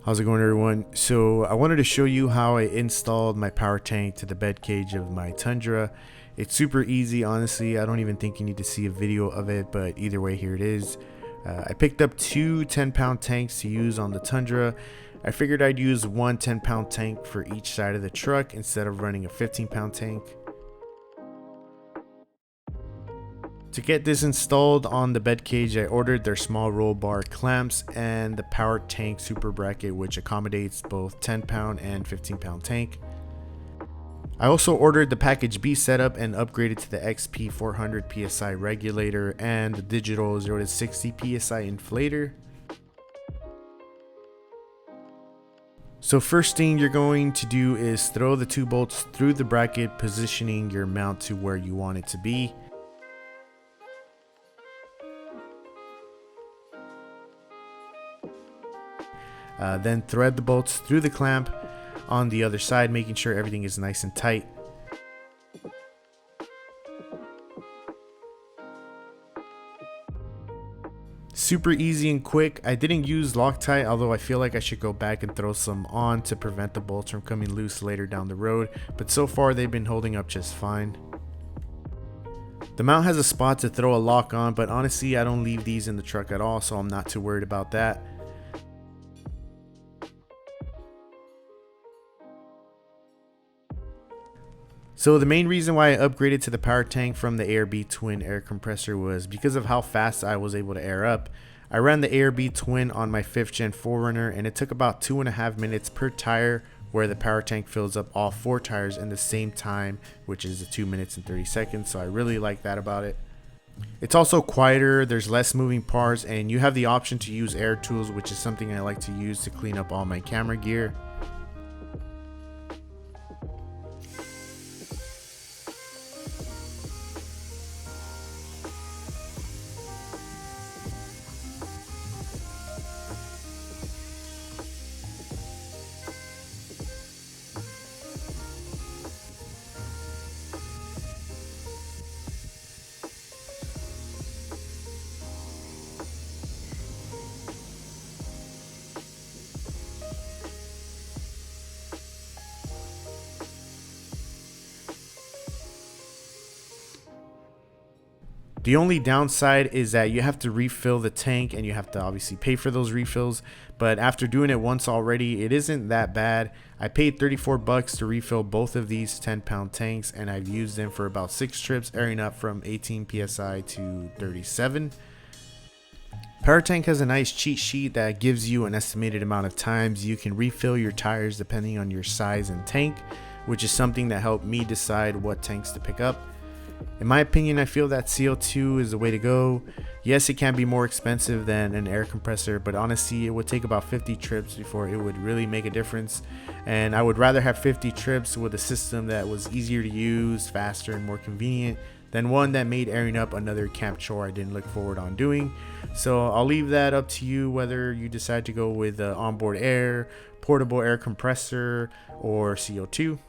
How's it going, everyone? So I wanted to show you how I installed my power tank to the bed cage of my Tundra. It's super easy, honestly. I don't even think you need to see a video of it, but either way, here it is. I picked up two 10-pound tanks to use on the Tundra. I figured I'd use one 10-pound tank for each side of the truck instead of running a 15-pound tank. To get this installed on the bed cage, I ordered their small roll bar clamps and the power tank super bracket, which accommodates both 10-pound and 15-pound tank. I also ordered the package B setup and upgraded to the XP 400 PSI regulator and the digital 0 to 60 PSI inflator. So first thing you're going to do is throw the two bolts through the bracket, positioning your mount to where you want it to be. Then thread the bolts through the clamp on the other side, making sure everything is nice and tight. Super easy and quick. I didn't use Loctite, although I feel like I should go back and throw some on to prevent the bolts from coming loose later down the road, but so far they've been holding up just fine. The mount has a spot to throw a lock on, but honestly I don't leave these in the truck at all, so I'm not too worried about that. So the main reason why I upgraded to the power tank from the ARB twin air compressor was because of how fast I was able to air up. I ran the ARB twin on my 5th gen 4Runner and it took about 2.5 minutes per tire, where the power tank fills up all 4 tires in the same time, which is 2 minutes and 30 seconds. So I really like that about it. It's also quieter, there's less moving parts, and you have the option to use air tools, which is something I like to use to clean up all my camera gear. The only downside is that you have to refill the tank and you have to obviously pay for those refills, but after doing it once already, it isn't that bad. I paid 34 bucks to refill both of these 10-pound tanks and I've used them for about 6 trips, airing up from 18 psi to 37. Powertank has a nice cheat sheet that gives you an estimated amount of times you can refill your tires depending on your size and tank, which is something that helped me decide what tanks to pick up. In my opinion, I feel that CO2 is the way to go. Yes, it can be more expensive than an air compressor, but honestly, it would take about 50 trips before it would really make a difference. And I would rather have 50 trips with a system that was easier to use, faster, and more convenient than one that made airing up another camp chore I didn't look forward on doing. So I'll leave that up to you, whether you decide to go with onboard air, portable air compressor, or CO2.